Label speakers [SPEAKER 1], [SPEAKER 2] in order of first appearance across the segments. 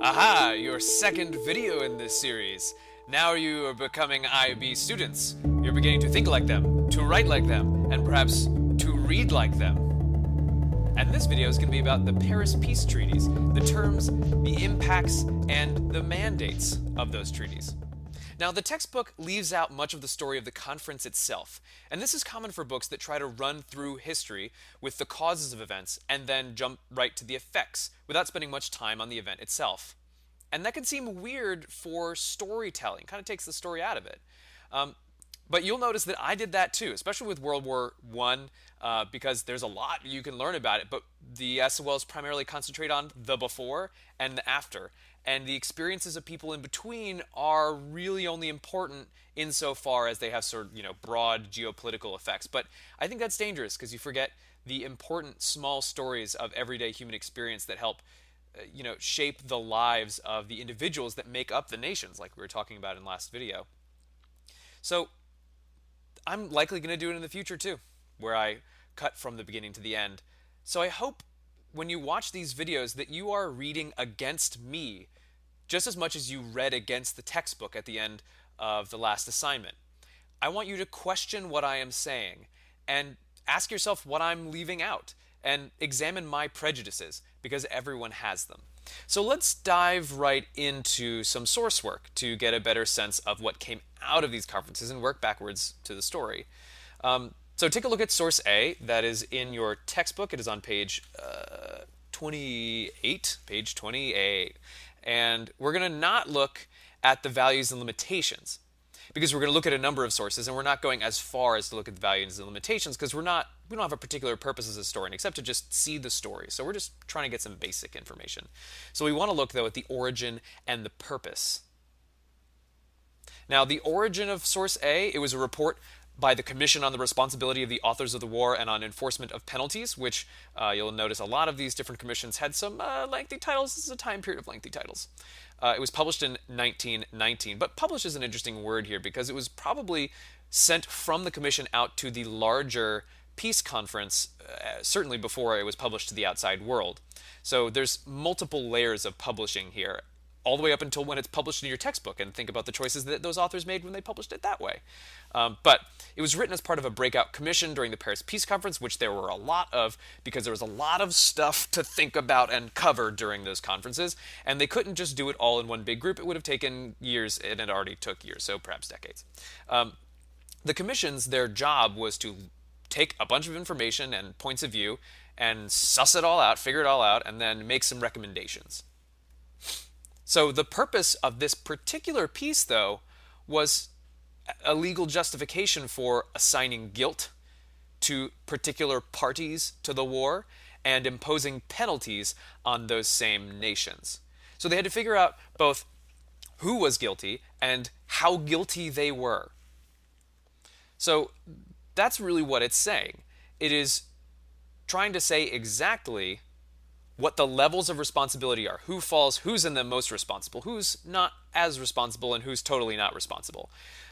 [SPEAKER 1] Aha! Your second video in this series. Now you are becoming IB students. You're beginning to think like them, to write like them, and perhaps to read like them. And this video is going to be about the Paris Peace Treaties, the terms, the impacts, and the mandates of those treaties. Now, the textbook leaves out much of the story of the conference itself, and this is common for books that try to run through history with the causes of events and then jump right to the effects without spending much time on the event itself. And that can seem weird for storytelling, kind of takes the story out of it. But you'll notice that I did that too, especially with World War I, because there's a lot you can learn about it, but the SOLs primarily concentrate on the before and the after. And the experiences of people in between are really only important insofar as they have sort of, broad geopolitical effects. But I think that's dangerous because you forget the important small stories of everyday human experience that help, shape the lives of the individuals that make up the nations, like we were talking about in last video. So I'm likely going to do it in the future too, where I cut from the beginning to the end. So I hope when you watch these videos that you are reading against me just as much as you read against the textbook at the end of the last assignment. I want you to question what I am saying and ask yourself what I'm leaving out and examine my prejudices because everyone has them. So let's dive right into some source work to get a better sense of what came out of these conferences and work backwards to the story. So take a look at source A, that is in your textbook. It is on page 28, page 28. And we're going to not look at the values and limitations because we're going to look at a number of sources, and we're not going as far as to look at the values and limitations because we don't have a particular purpose as a historian except to just see the story. So we're just trying to get some basic information. So we want to look, though, at the origin and the purpose. Now, the origin of source A, it was a report by the Commission on the Responsibility of the Authors of the War and on Enforcement of Penalties, which you'll notice a lot of these different commissions had some lengthy titles. This is a time period of lengthy titles. It was published in 1919, but published is an interesting word here because it was probably sent from the commission out to the larger peace conference, certainly before it was published to the outside world. So there's multiple layers of publishing here, all the way up until when it's published in your textbook, and think about the choices that those authors made when they published it that way. But it was written as part of a breakout commission during the Paris Peace Conference, which there were a lot of because there was a lot of stuff to think about and cover during those conferences, and they couldn't just do it all in one big group. It would have taken years, and it already took years, so perhaps decades. The commissions, their job was to take a bunch of information and points of view and suss it all out, figure it all out, and then make some recommendations. So the purpose of this particular piece, though, was a legal justification for assigning guilt to particular parties to the war and imposing penalties on those same nations. So they had to figure out both who was guilty and how guilty they were. So that's really what it's saying. It is trying to say exactly what the levels of responsibility are, who falls, who's in the most responsible, who's not as responsible, and who's totally not responsible.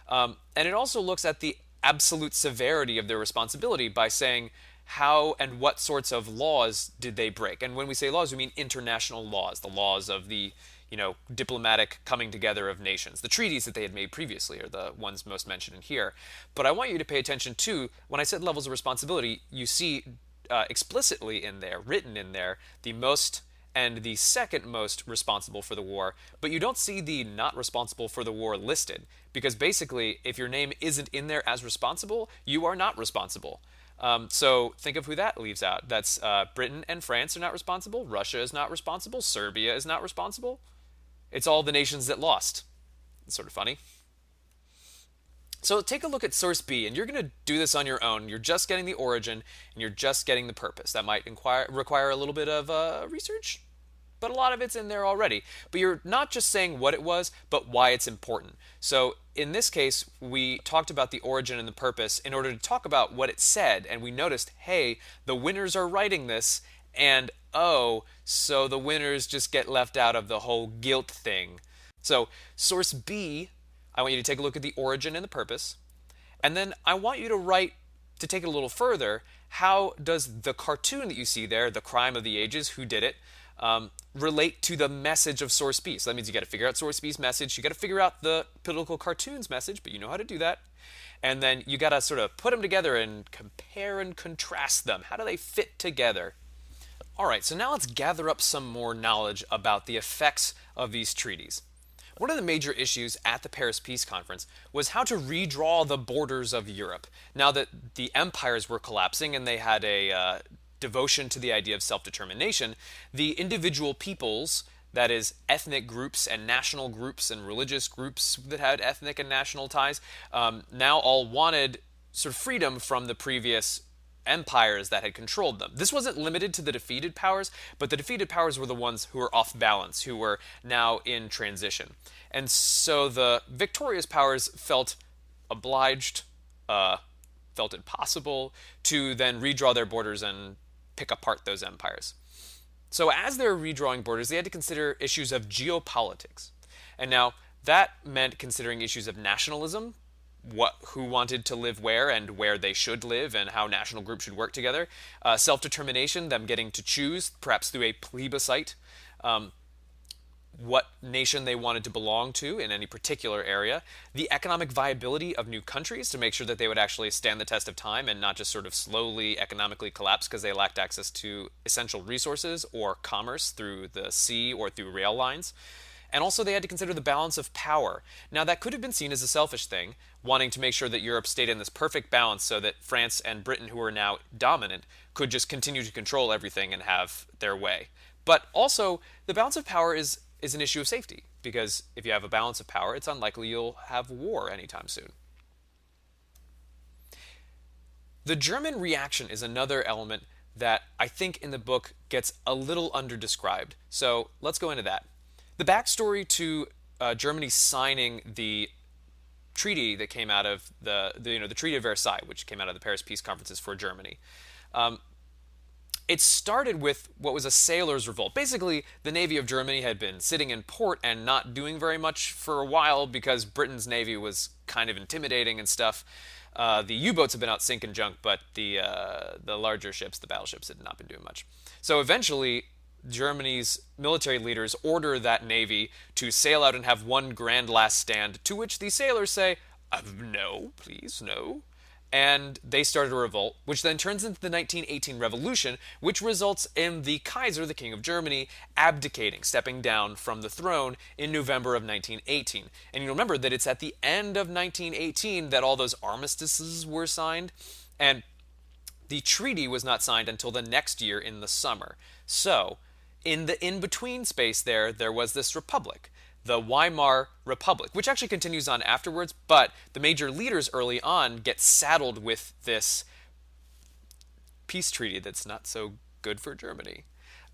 [SPEAKER 1] And it also looks at the absolute severity of their responsibility by saying how and what sorts of laws did they break. And when we say laws, we mean international laws, the laws of the diplomatic coming together of nations. The treaties that they had made previously are the ones most mentioned in here. But I want you to pay attention to, when I said levels of responsibility, you see explicitly in there, written in there, the most and the second most responsible for the war, but you don't see the not responsible for the war listed, because basically, if your name isn't in there as responsible, you are not responsible. So think of who that leaves out. That's Britain and France are not responsible, Russia is not responsible, Serbia is not responsible. It's all the nations that lost. It's sort of funny. So take a look at source B, and you're going to do this on your own. You're just getting the origin, and you're just getting the purpose. That might require a little bit of research, but a lot of it's in there already. But you're not just saying what it was, but why it's important. So in this case, we talked about the origin and the purpose in order to talk about what it said, and we noticed, hey, the winners are writing this, and oh, so the winners just get left out of the whole guilt thing. So source B, I want you to take a look at the origin and the purpose. And then I want you to write, to take it a little further, how does the cartoon that you see there, The Crime of the Ages, who did it, relate to the message of source B. So that means you got to figure out source B's message. You got to figure out the political cartoon's message, but you know how to do that. And then you got to sort of put them together and compare and contrast them. How do they fit together? All right, so now let's gather up some more knowledge about the effects of these treaties. One of the major issues at the Paris Peace Conference was how to redraw the borders of Europe. Now that the empires were collapsing and they had a devotion to the idea of self-determination, the individual peoples, that is, ethnic groups and national groups and religious groups that had ethnic and national ties, now all wanted sort of freedom from the previous empires that had controlled them. This wasn't limited to the defeated powers, but the defeated powers were the ones who were off balance, who were now in transition. And so the victorious powers felt obliged, felt it possible to then redraw their borders and pick apart those empires. So as they were redrawing borders, they had to consider issues of geopolitics. And now that meant considering issues of nationalism, who wanted to live where and where they should live and how national groups should work together. Self-determination, them getting to choose, perhaps through a plebiscite, what nation they wanted to belong to in any particular area. The economic viability of new countries to make sure that they would actually stand the test of time and not just sort of slowly economically collapse because they lacked access to essential resources or commerce through the sea or through rail lines. And also they had to consider the balance of power. Now that could have been seen as a selfish thing, wanting to make sure that Europe stayed in this perfect balance so that France and Britain, who are now dominant, could just continue to control everything and have their way. But also, the balance of power is an issue of safety, because if you have a balance of power, it's unlikely you'll have war anytime soon. The German reaction is another element that I think in the book gets a little underdescribed. So let's go into that. The backstory to Germany signing the treaty that came out of the Treaty of Versailles, which came out of the Paris Peace Conferences for Germany. It started with what was a sailors' revolt. Basically, the Navy of Germany had been sitting in port and not doing very much for a while because Britain's Navy was kind of intimidating and stuff. The U-boats have been out sinking junk, but the larger ships, the battleships, had not been doing much. So eventually, Germany's military leaders order that navy to sail out and have one grand last stand, to which the sailors say, no, please, no. And they started a revolt, which then turns into the 1918 revolution, which results in the Kaiser, the King of Germany, abdicating, stepping down from the throne in November of 1918. And you remember that it's at the end of 1918 that all those armistices were signed, and the treaty was not signed until the next year in the summer. So, in the in-between space there was this republic, the Weimar Republic, which actually continues on afterwards, but the major leaders early on get saddled with this peace treaty that's not so good for Germany.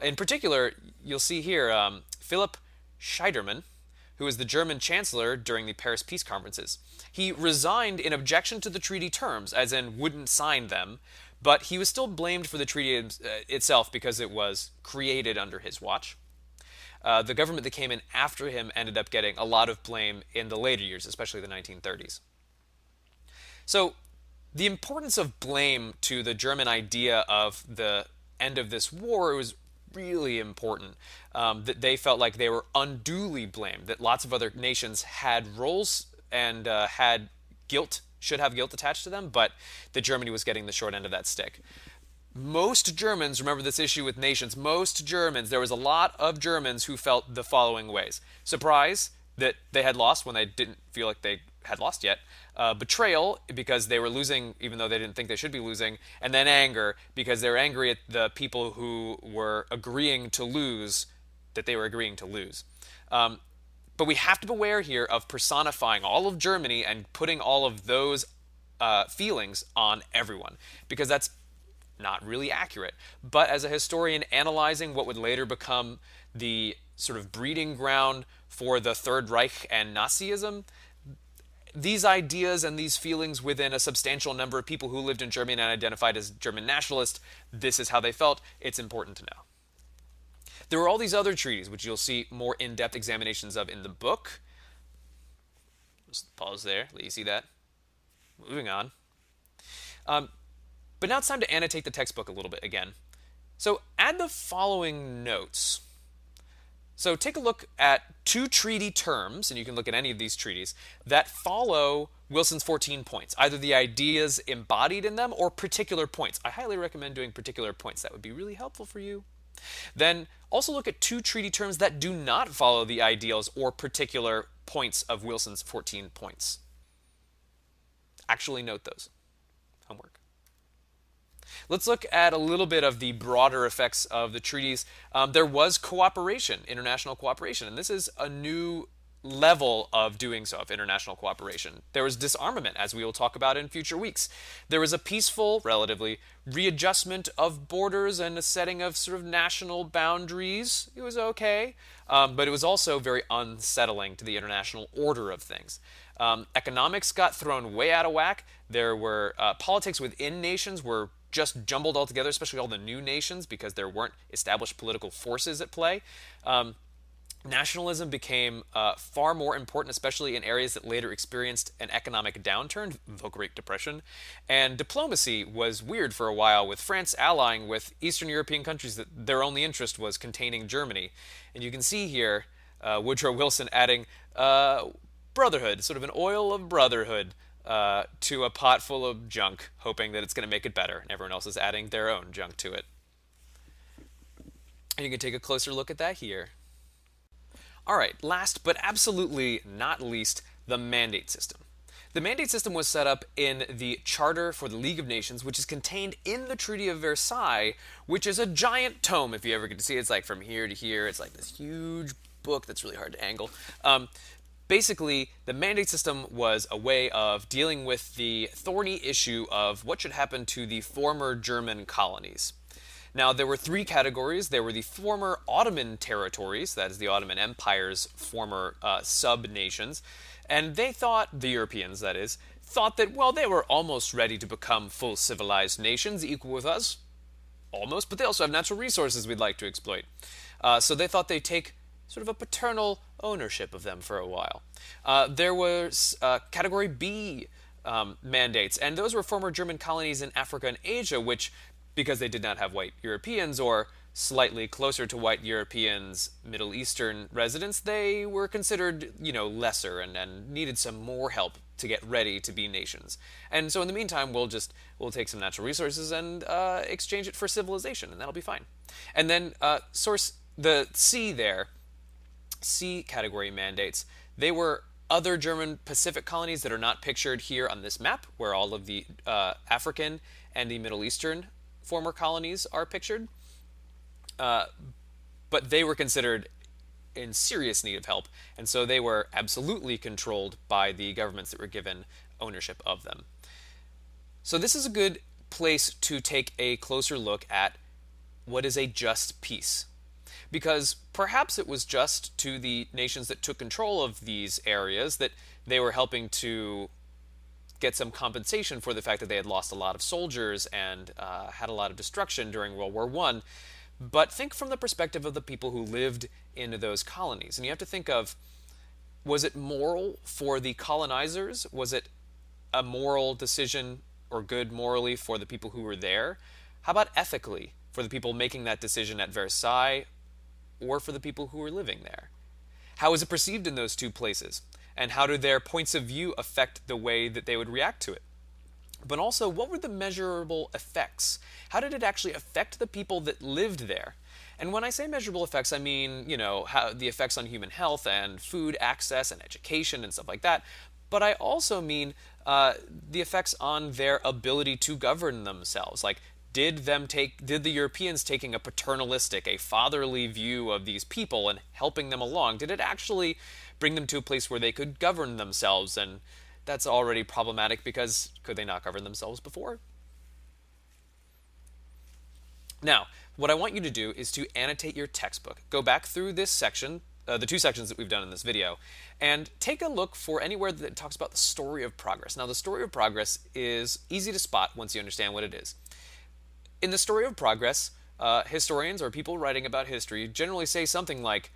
[SPEAKER 1] In particular, you'll see here Philipp Scheidemann, who was the German chancellor during the Paris Peace Conferences. He resigned in objection to the treaty terms, as in wouldn't sign them, but he was still blamed for the treaty itself because it was created under his watch. The government that came in after him ended up getting a lot of blame in the later years, especially the 1930s. So the importance of blame to the German idea of the end of this war was really important, that they felt like they were unduly blamed, that lots of other nations had roles and had guilt, should have guilt attached to them, but that Germany was getting the short end of that stick. Most Germans, remember this issue with nations, most Germans, there was a lot of Germans who felt the following ways. Surprise that they had lost when they didn't feel like they had lost yet. Betrayal because they were losing even though they didn't think they should be losing. And then anger because they were angry at the people who were agreeing to lose, that they were agreeing to lose. But we have to beware here of personifying all of Germany and putting all of those feelings on everyone, because that's not really accurate. But as a historian analyzing what would later become the sort of breeding ground for the Third Reich and Nazism, these ideas and these feelings within a substantial number of people who lived in Germany and identified as German nationalists, this is how they felt. It's important to know. There were all these other treaties, which you'll see more in-depth examinations of in the book. Just pause there, let you see that. Moving on. But now it's time to annotate the textbook a little bit again. So add the following notes. So take a look at two treaty terms, and you can look at any of these treaties, that follow Wilson's 14 points, either the ideas embodied in them or particular points. I highly recommend doing particular points. That would be really helpful for you. Then also look at two treaty terms that do not follow the ideals or particular points of Wilson's 14 points. Actually note those. Homework. Let's look at a little bit of the broader effects of the treaties. There was cooperation, international cooperation, and this is a new level of doing so, of international cooperation. There was disarmament, as we will talk about in future weeks. There was a peaceful, relatively, readjustment of borders and a setting of sort of national boundaries. It was okay, but it was also very unsettling to the international order of things. Economics got thrown way out of whack. There were politics within nations were just jumbled all together, especially all the new nations, because there weren't established political forces at play. Nationalism became far more important, especially in areas that later experienced an economic downturn, the Great Depression. And diplomacy was weird for a while, with France allying with Eastern European countries that their only interest was containing Germany. And you can see here Woodrow Wilson adding brotherhood, sort of an oil of brotherhood, to a pot full of junk, hoping that it's going to make it better. And everyone else is adding their own junk to it. And you can take a closer look at that here. All right, last but absolutely not least, the mandate system. The mandate system was set up in the Charter for the League of Nations, which is contained in the Treaty of Versailles, which is a giant tome, if you ever get to see it. It's like from here to here. It's like this huge book that's really hard to angle. Basically, the mandate system was a way of dealing with the thorny issue of what should happen to the former German colonies. Now, there were three categories. There were the former Ottoman territories, that is the Ottoman Empire's former sub-nations, and they thought, the Europeans that is, thought that, well, they were almost ready to become full civilized nations, equal with us, almost, but they also have natural resources we'd like to exploit. So they thought they'd take sort of a paternal ownership of them for a while. There was Category B mandates, and those were former German colonies in Africa and Asia, which, because they did not have white Europeans or slightly closer to white Europeans, Middle Eastern residents, they were considered, lesser and needed some more help to get ready to be nations. And so in the meantime, we'll take some natural resources and exchange it for civilization, and that'll be fine. And then the C category mandates, they were other German Pacific colonies that are not pictured here on this map, where all of the African and the Middle Eastern former colonies are pictured. But they were considered in serious need of help, and so they were absolutely controlled by the governments that were given ownership of them. So this is a good place to take a closer look at what is a just peace. Because perhaps it was just to the nations that took control of these areas that they were helping to get some compensation for the fact that they had lost a lot of soldiers and had a lot of destruction during World War I. But think from the perspective of the people who lived in those colonies. And you have to think of, was it moral for the colonizers? Was it a moral decision or good morally for the people who were there? How about ethically for the people making that decision at Versailles or for the people who were living there? How is it perceived in those two places? And how do their points of view affect the way that they would react to it? But also, what were the measurable effects? How did it actually affect the people that lived there? And when I say measurable effects, I mean, how the effects on human health and food access and education and stuff like that. But I also mean the effects on their ability to govern themselves. Like, did the Europeans taking a paternalistic, a fatherly view of these people and helping them along, did it actually bring them to a place where they could govern themselves? And that's already problematic, because could they not govern themselves before? Now, what I want you to do is to annotate your textbook. Go back through this section, the two sections that we've done in this video, and take a look for anywhere that talks about the story of progress. Now, the story of progress is easy to spot once you understand what it is. In the story of progress, historians or people writing about history generally say something like,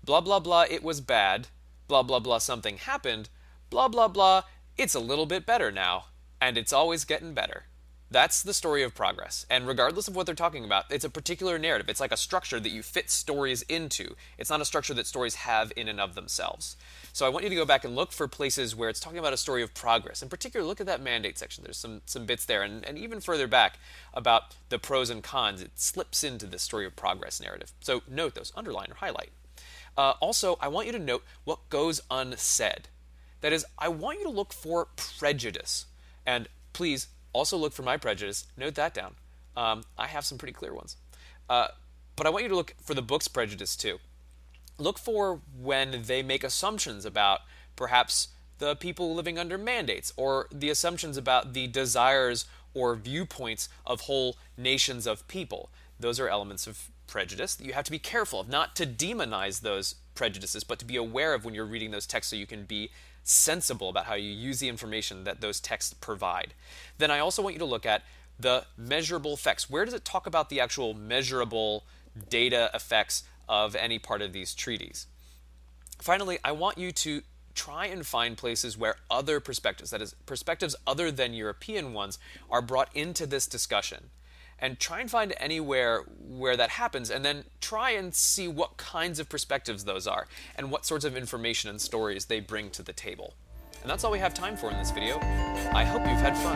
[SPEAKER 1] blah, blah, blah, it was bad, blah, blah, blah, something happened, blah, blah, blah, it's a little bit better now, and it's always getting better. That's the story of progress. And regardless of what they're talking about, it's a particular narrative. It's like a structure that you fit stories into. It's not a structure that stories have in and of themselves. So I want you to go back and look for places where it's talking about a story of progress. In particular, look at that mandate section. There's some bits there. And even further back about the pros and cons, it slips into this story of progress narrative. So note those, underline or highlight. Also, I want you to note what goes unsaid. That is, I want you to look for prejudice. And please, also look for my prejudice. Note that down. I have some pretty clear ones. But I want you to look for the book's prejudice too. Look for when they make assumptions about perhaps the people living under mandates, or the assumptions about the desires or viewpoints of whole nations of people. Those are elements of prejudice that you have to be careful of, not to demonize those prejudices, but to be aware of when you're reading those texts so you can be sensible about how you use the information that those texts provide. Then I also want you to look at the measurable effects. Where does it talk about the actual measurable data effects of any part of these treaties? Finally, I want you to try and find places where other perspectives, that is, perspectives other than European ones, are brought into this discussion. And try and find anywhere where that happens, and then try and see what kinds of perspectives those are, and what sorts of information and stories they bring to the table. And that's all we have time for in this video. I hope you've had fun.